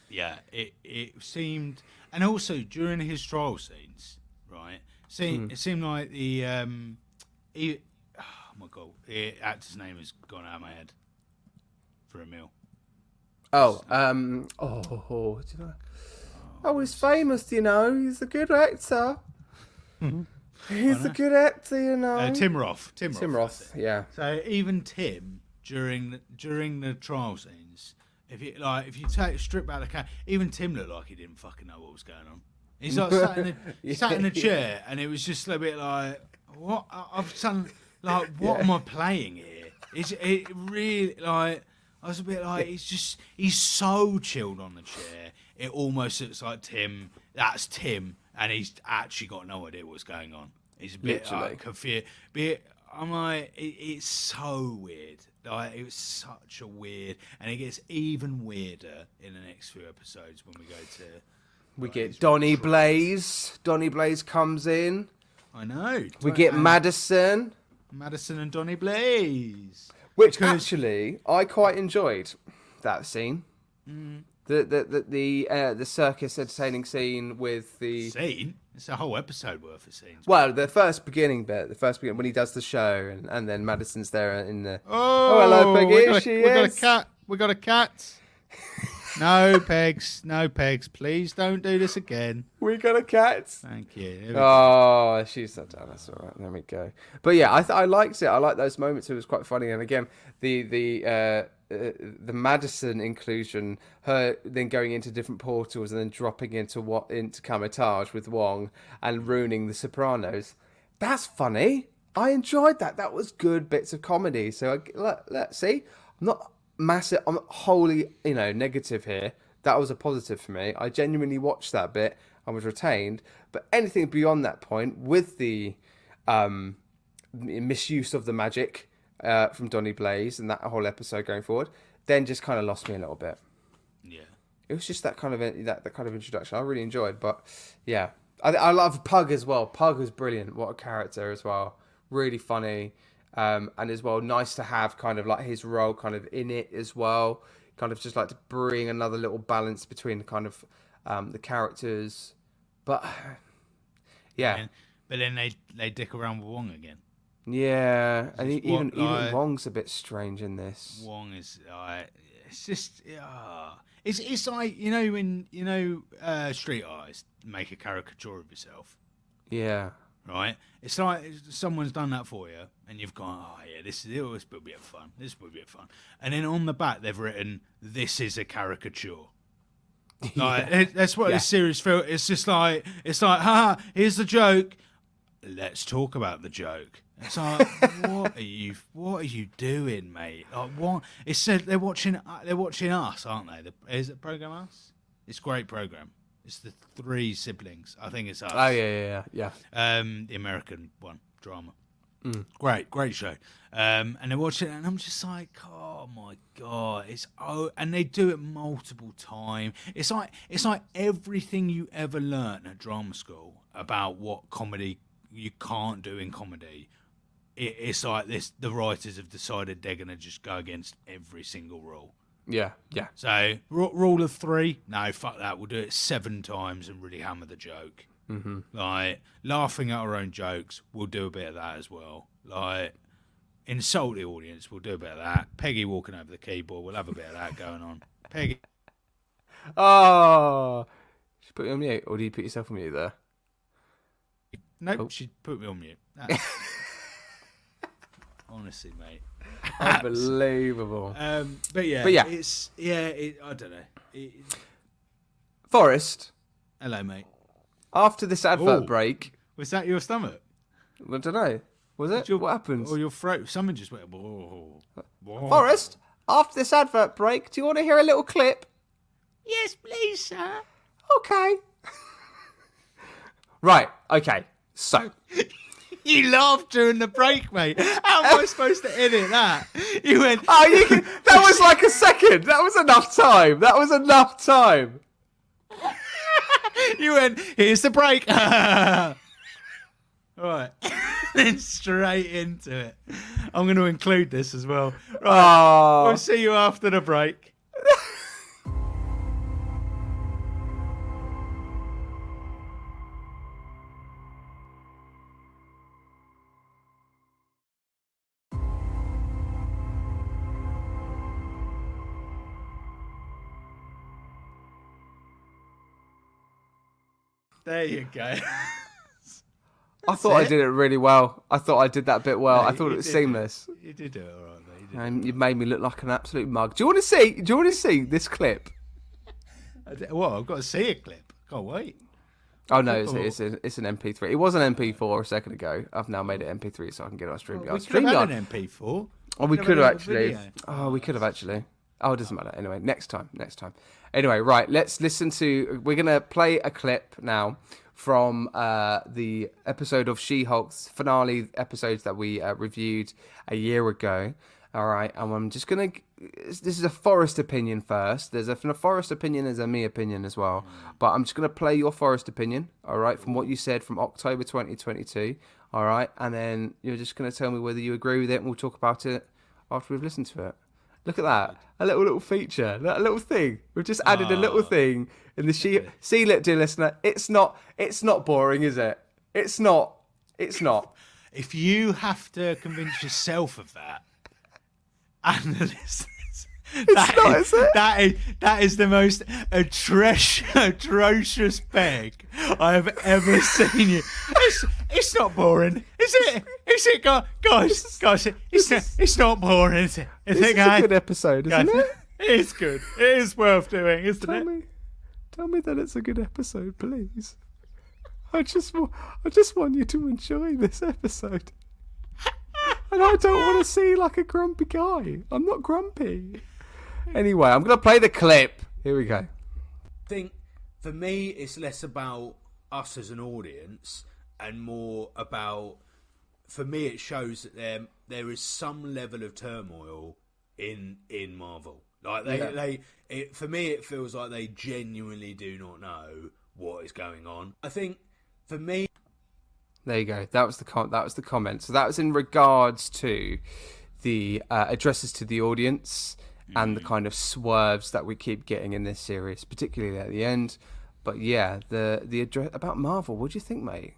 Yeah, it seemed, and also during his trial scenes, right? It seemed like the oh my god, the actor's name has gone out of my head for a meal. He's famous, you know. He's a good actor. He's a good actor, you know. Tim Roth, yeah. So even Tim during the trial scenes. If you strip out the camera, even Tim looked like he didn't fucking know what was going on. He's like sat in a chair, and it was just a bit like, what? What am I playing here? It really like, I was a bit like, he's so chilled on the chair. It almost looks like Tim. That's Tim, and he's actually got no idea what's going on. He's a bit like confused. But I'm like, it's so weird. Like, it was such a weird, and it gets even weirder in the next few episodes when we go to. We get Donny Blaze. Donny Blaze comes in. I know. We get Madison and Donny Blaze. Which actually, I quite enjoyed that scene. The circus entertaining scene with the scene. It's a whole episode worth of scenes. Well, the first beginning bit, when he does the show, and then Madison's there in the. Oh, hello, Peggy. We got a cat. No pegs. No pegs. Please don't do this again. We got a cat. Thank you. Oh, she's so down. That's all right. There we go. But yeah, I liked it. I liked those moments. It was quite funny. And again, the Madison inclusion, her then going into different portals and then dropping into Kamatage with Wong and ruining the Sopranos. That's funny. I enjoyed that. That was good bits of comedy. So let's see. I'm not massive. I'm wholly negative here. That was a positive for me. I genuinely watched that bit. I was retained. But anything beyond that point with the misuse of the magic from Donny Blaze and that whole episode going forward, then just kind of lost me a little bit. Yeah, it was just that kind of introduction I really enjoyed. But yeah, I love Pug as well. Pug was brilliant. What a character as well. Really funny, and as well nice to have kind of like his role kind of in it as well. Kind of just like to bring another little balance between kind of the characters. But yeah, but then they dick around with Wong again. Yeah, and even Wong's a bit strange in this. Wong is it's just it's like when street artists make a caricature of yourself. Yeah. Right. It's like someone's done that for you, and you've gone, oh yeah, this will be a fun. This will be a fun. And then on the back they've written, "This is a caricature." Like that's what this series feels. It's just like haha, here's the joke. Let's talk about the joke. It's like, what are you doing, mate? Like, what? It said they're watching us, aren't they? Is it program Us? It's a great program. It's the three siblings. I think it's Us. Oh yeah. The American one, drama. Great show. And they're watching it, and I'm just like, oh my god, and they do it multiple times. It's like everything you ever learnt at drama school about what comedy you can't do in comedy. It's like this. The writers have decided they're gonna just go against every single rule. Yeah. So rule of 3. No, fuck that. We'll do it 7 times and really hammer the joke. Mm-hmm. Like laughing at our own jokes, we'll do a bit of that as well. Like insult the audience, we'll do a bit of that. Peggy walking over the keyboard, we'll have a bit of that going on. Peggy. Oh, she put you on mute, or do you put yourself on mute there? Nope, she put me on mute. Honestly, mate. Unbelievable. But yeah, it's I don't know. Forrest. Hello, mate. After this advert break, was that your stomach? I don't know. Was it? What happened? Or your throat? Someone just went. Whoa. Forrest. After this advert break, do you want to hear a little clip? Yes, please, sir. Okay. Right. Okay. So. You laughed during the break, mate. How am I supposed to edit that? You went. Oh, that was like a second. That was enough time. You went. Here's the break. Right. Then straight into it. I'm going to include this as well. Right. We'll see you after the break. There you go. I thought I did it really well. I thought I did that bit well. I thought it was seamless. You did do it all right, mate. And you made me look like an absolute mug. Do you want to see this clip? Well, I've got to see a clip. Can't wait. Oh no, it's an MP3. It was an MP4 a second ago. I've now made it MP3 so I can get it on StreamYard. We could have had an MP4. Oh, we could have actually. Oh, we could have actually. Oh, it doesn't matter. Anyway, next time. Anyway, right, let's listen to... We're going to play a clip now from the episode of She-Hulk's finale episodes that we reviewed a year ago. All right, and I'm just going to... This is a Forrest opinion first. There's a Forrest opinion, there's a me opinion as well. But I'm just going to play your Forrest opinion, all right, from what you said from October 2022, all right? And then you're just going to tell me whether you agree with it, and we'll talk about it after we've listened to it. Look at that. A little feature. That little thing. We've just added a little thing in the See, dear listener, it's not boring, is it? It's not. If you have to convince yourself of that, and the listeners, It's not, is it? That is the most atrocious beg I have ever seen you. It's not boring, is it? Is it, guys? It's not boring, is it? This is a good episode, isn't it? It is good. It is worth doing, isn't it? Tell me that it's a good episode, please. I just want you to enjoy this episode. And I don't want to see like a grumpy guy. I'm not grumpy. Anyway, I'm going to play the clip. Here we go. I think for me, it's less about us as an audience and more about, for me, it shows that there is some level of turmoil in Marvel. Like for me, it feels like they genuinely do not know what is going on. I think for me, there you go. That was the comment. So that was in regards to the addresses to the audience and the kind of swerves that we keep getting in this series, particularly at the end. But yeah, the address about Marvel. What do you think, mate?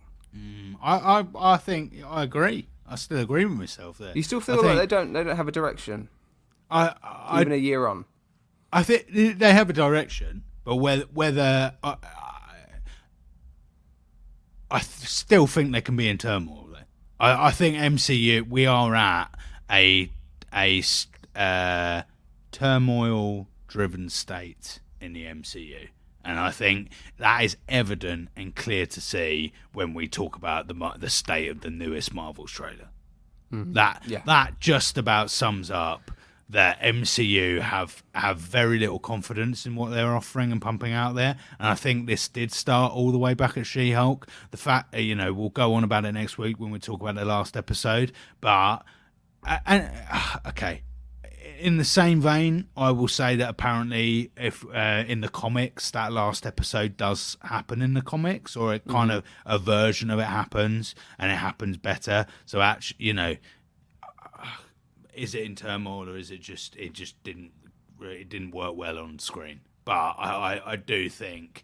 I think I agree. I still agree with myself there. You still feel like they don't have a direction? Even a year on. I think they have a direction, but whether I still think they can be in turmoil. Though. I think MCU, we are at a turmoil-driven state in the MCU, and I think that is evident and clear to see when we talk about the state of the newest Marvel trailer. Mm-hmm. That just about sums up that MCU have very little confidence in what they're offering and pumping out there. And I think this did start all the way back at She-Hulk. The fact, we'll go on about it next week when we talk about the last episode. But, okay, in the same vein, I will say that apparently if in the comics, that last episode does happen in the comics, or it kind of a version of it happens, and it happens better. So actually, is it in turmoil, or is it just didn't work well on screen? But I do think,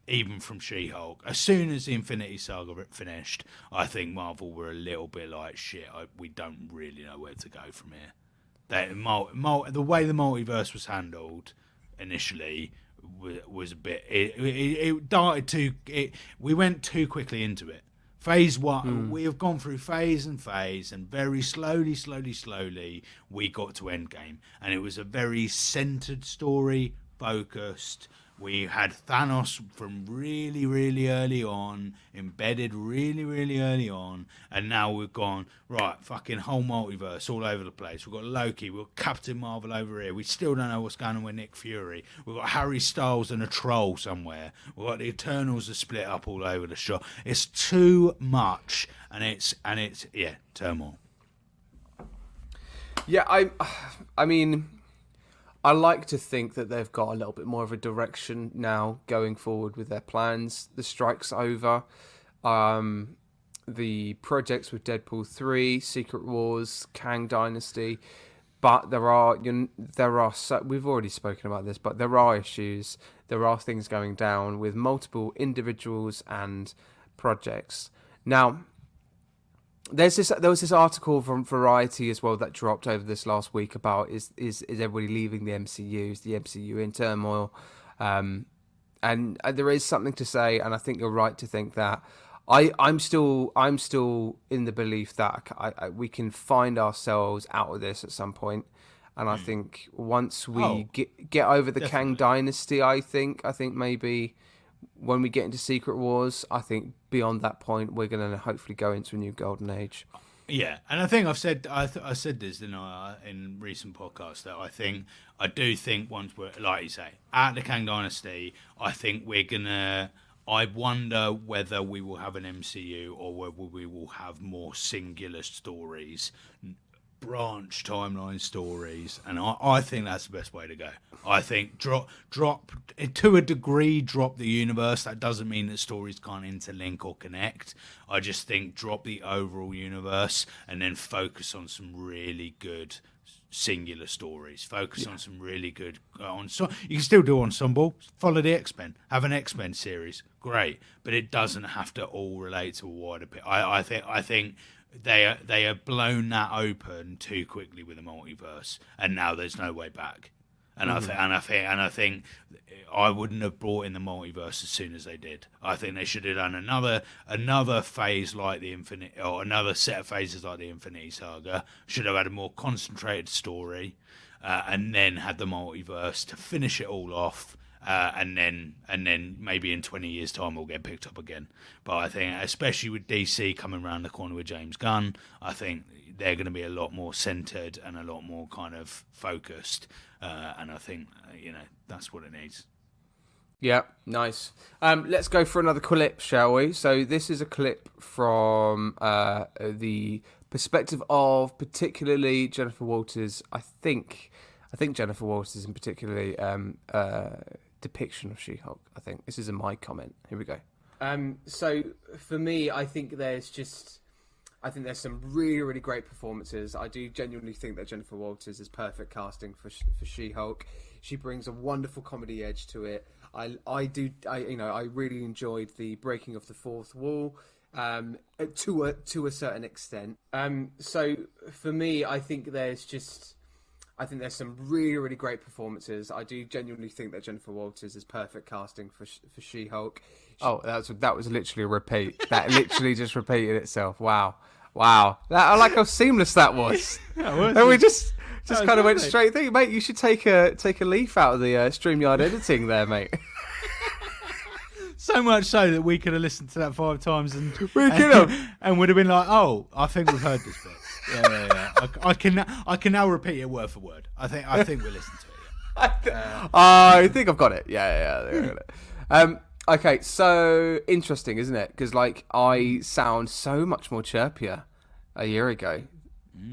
even from She-Hulk, as soon as the Infinity Saga finished, I think Marvel were a little bit like, shit, we don't really know where to go from here. The way the multiverse was handled initially was a bit. It darted too. We went too quickly into it. Phase one, we have gone through phase, and very slowly, we got to Endgame. And it was a very centered story, focused. We had Thanos from really, really early on, embedded really, really early on. And now we've gone, right, fucking whole multiverse all over the place. We've got Loki, we've got Captain Marvel over here. We still don't know what's going on with Nick Fury. We've got Harry Styles and a troll somewhere. We've got the Eternals are split up all over the shop. It's too much, and it's turmoil. Yeah, I mean, I like to think that they've got a little bit more of a direction now going forward with their plans. The strike's over. The projects with Deadpool 3, Secret Wars, Kang Dynasty, but there are we've already spoken about this, but there are issues. There are things going down with multiple individuals and projects. Now, there was this article from Variety as well that dropped over this last week about is everybody leaving the MCU? Is the MCU in turmoil? And there is something to say, and I think you're right to think that. I'm still in the belief that we can find ourselves out of this at some point, and I think once we get over the Kang Dynasty, I think maybe when we get into Secret Wars, I think beyond that point, we're going to hopefully go into a new golden age. Yeah, and I think I said this in recent podcasts that I do think once we're, like you say, at the Kang Dynasty, I think we're gonna. I wonder whether we will have an MCU or whether we will have more singular stories, branch timeline stories, and I think that's the best way to go. I think drop to a degree, drop the universe. That doesn't mean that stories can't interlink or connect. I just think drop the overall universe and then focus on some really good singular stories. Focus on some really good you can still do ensemble. Follow the X-Men. Have an X-Men series. Great, but it doesn't have to all relate to a wider picture. I think they have blown that open too quickly with the multiverse, and now there's no way back. And I think I wouldn't have brought in the multiverse as soon as they did. I think they should have done another phase like the Infinite, or another set of phases like the Infinity Saga. Should have had a more concentrated story, and then had the multiverse to finish it all off. And then maybe in 20 years' time we'll get picked up again. But I think, especially with DC coming around the corner with James Gunn, I think they're going to be a lot more centered and a lot more kind of focused. And I think that's what it needs. Yeah, nice. Let's go for another clip, shall we? So this is a clip from the perspective of particularly Jennifer Walters. I think Jennifer Walters in particularly depiction of She-Hulk. I think this is a my comment. Here we go. So for me, I think there's some really, really great performances. I do genuinely think that Jennifer Walters is perfect casting for She-Hulk. She brings a wonderful comedy edge to it. I really enjoyed the breaking of the fourth wall to a certain extent. So for me, I think there's some really, really great performances. I do genuinely think that Jennifer Walters is perfect casting for She-Hulk. Oh, that was literally a repeat. That literally just repeated itself. Wow. I like how seamless that was. And we just kind of went straight through. Mate, you should take a leaf out of the StreamYard editing there, mate. So much so that we could have listened to that 5 times and would have been like, oh, I think we've heard this bit. Yeah. I can now repeat it word for word. I think we listened to it. Yeah. I think I've got it. Yeah. I got it. Okay, so interesting, isn't it? Because I sound so much more chirpier a year ago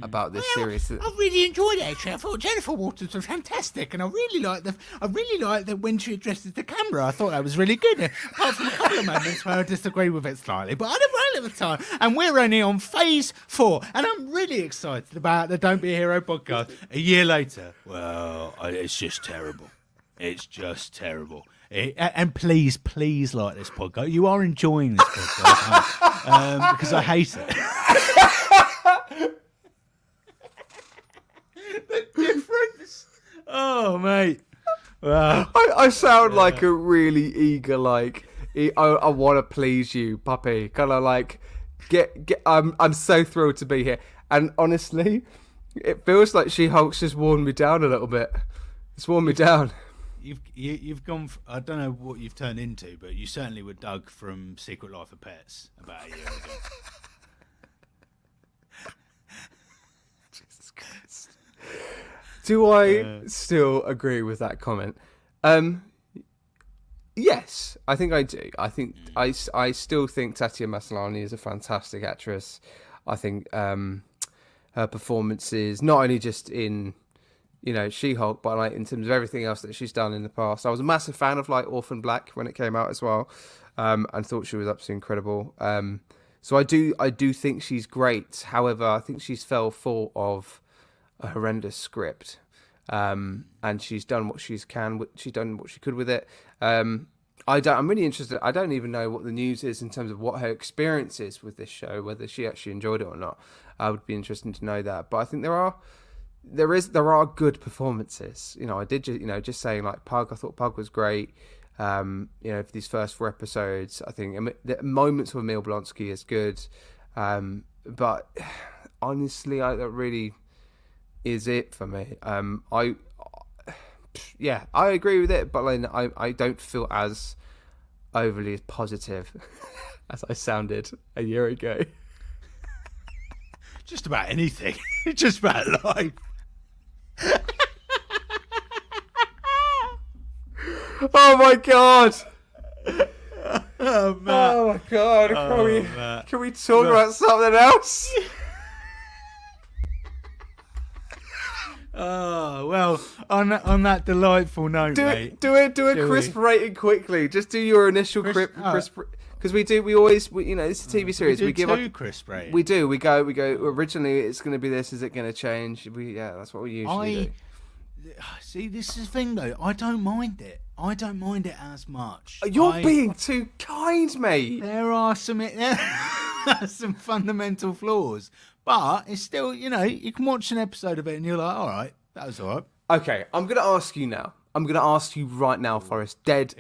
about this series. I really enjoyed it. Actually, I thought Jennifer Walters was fantastic, and I really liked that when she addresses the camera. I thought that was really good. Apart from a couple of moments where I disagree with it slightly, but I don't mind at the time. And we're only on phase 4, and I'm really excited about the Don't Be a Hero podcast. A year later, well, it's just terrible. It's just terrible. And please like this podcast. You are enjoying this podcast because I hate it. The difference. Oh, mate. Wow. I sound like a really eager, I want to please you, puppy. Kind of like, I'm so thrilled to be here. And honestly, it feels like She-Hulk's just worn me down a little bit. It's worn me down. You've gone. I don't know what you've turned into, but you certainly were Doug from Secret Life of Pets about a year ago. Jesus Christ. Do I still agree with that comment? Yes, I think I do. I think I still think Tatiana Maslany is a fantastic actress. I think her performances, not only just in She-Hulk, but in terms of everything else that she's done in the past. I was a massive fan of Orphan Black when it came out as well, and thought she was absolutely incredible. So I do think she's great. However, I think she's fell full of a horrendous script, and she's done what she's done what she could with it. I'm really interested. I don't even know what the news is in terms of what her experience is with this show, whether she actually enjoyed it or not. I would be interested to know that. But I think there are good performances. I did just saying Pug. I thought Pug was great. For these first 4 episodes, I think the moments with Emil Blonsky is good. But honestly, that really is it for me. I agree with it, but I don't feel as overly positive as I sounded a year ago. Just about anything. Just about life. Oh my god! Oh, Matt. Oh my god! Can we talk about something else? Oh well, on that delightful note, mate. Do a crisp rating quickly. Just do your initial crisp. Because we always it's a TV series. We give two crisp ratings. We do. We go. Originally, it's going to be this. Is it going to change? That's what we usually do. See, this is the thing though. I don't mind it. I don't mind it as much. You're being too kind, mate. There are some fundamental flaws, but it's still you can watch an episode of it and you're like, all right, that was all right. Okay, I'm going to ask you now. I'm going to ask you right now, Forrest. Dead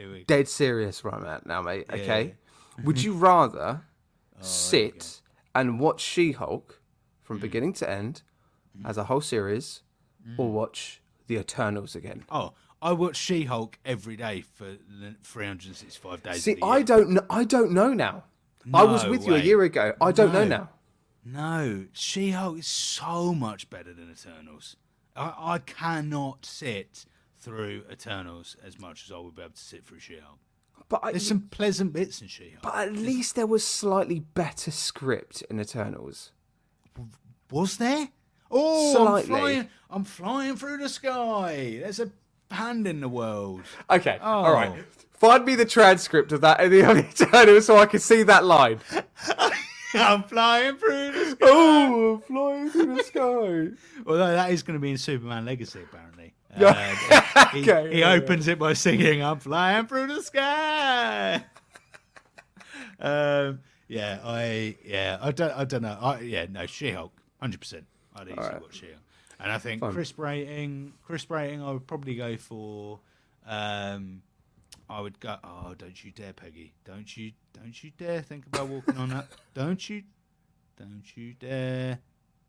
serious right now, mate. Okay? Yeah. Would you rather sit and watch She-Hulk from beginning to end as a whole series or watch The Eternals again? Oh, I watch She-Hulk every day for 365 days See, of the year. I don't know now. I was with you a year ago. I don't know now. No, She-Hulk is so much better than Eternals. I cannot sit through Eternals as much as I would be able to sit through She-Hulk. But There's some pleasant bits in She-Hulk. But at least there was slightly better script in Eternals. Was there? Oh, Slightly. I'm flying through the sky. There's a panda in the world. Okay, Oh. all right. Find me the transcript of that in the Eternals so I can see that line. I'm flying through the sky. Oh, I'm flying through the sky. Although that is going to be in Superman Legacy, apparently. He opens it by singing, "I'm flying through the sky." I don't know. No, She-Hulk, 100%. I'd easily watch She-Hulk. And I think crisp rating, I would probably go for. I would go. Oh, don't you dare, Peggy! Don't you dare think about walking on that! Don't you dare!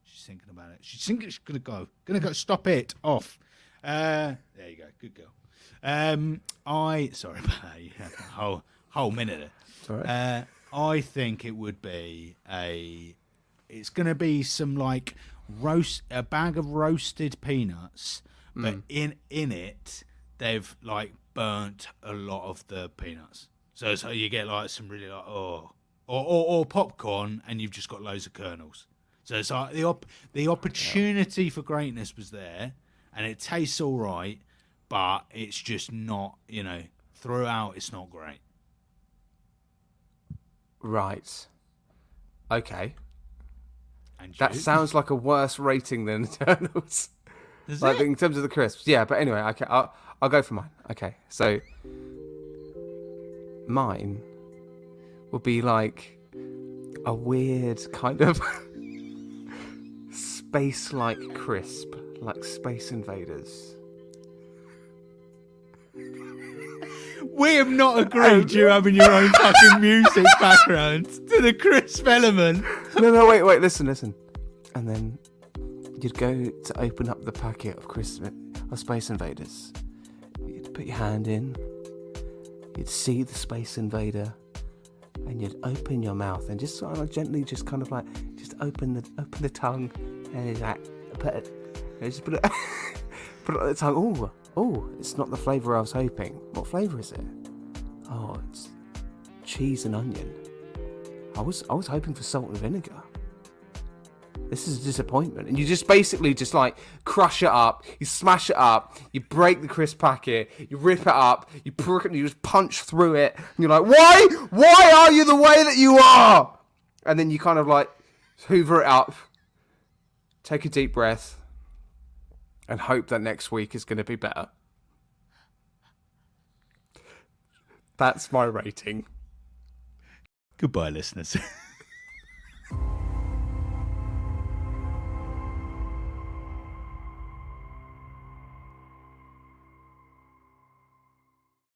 She's thinking about it. She's thinking she's gonna go. Stop it! Off. There you go. Good girl. Sorry about that. You had a whole minute there. I think it would be it's gonna be some like a bag of roasted peanuts, but in it they've like burnt a lot of the peanuts, so you get like some really like or popcorn, and you've just got loads of kernels. So it's like the opportunity for greatness was there, and it tastes all right, but it's just not, throughout it's not great. Right. Okay. And that sounds like a worse rating than Eternals. Like in terms of the crisps. Yeah, but anyway, okay, I'll go for mine. Okay, so mine would be like a weird kind of space-like crisp, like Space Invaders. We have not agreed you having your own fucking music background to the crisp element. No, wait, listen. And then you'd go to open up the packet of Space Invaders. You'd put your hand in, you'd see the Space Invader, and you'd open your mouth and just sort of gently just open the tongue, and it's like put it put it on the tongue. Oh, it's not the flavour I was hoping. What flavour is it? Oh, it's cheese and onion. I was hoping for salt and vinegar. This is a disappointment. And you just basically just like crush it up, you smash it up, you break the crisp packet, you rip it up, you just punch through it, and you're like, why are you the way that you are? And then you kind of like hoover it up, take a deep breath, and hope that next week is going to be better. That's my rating. Goodbye, listeners.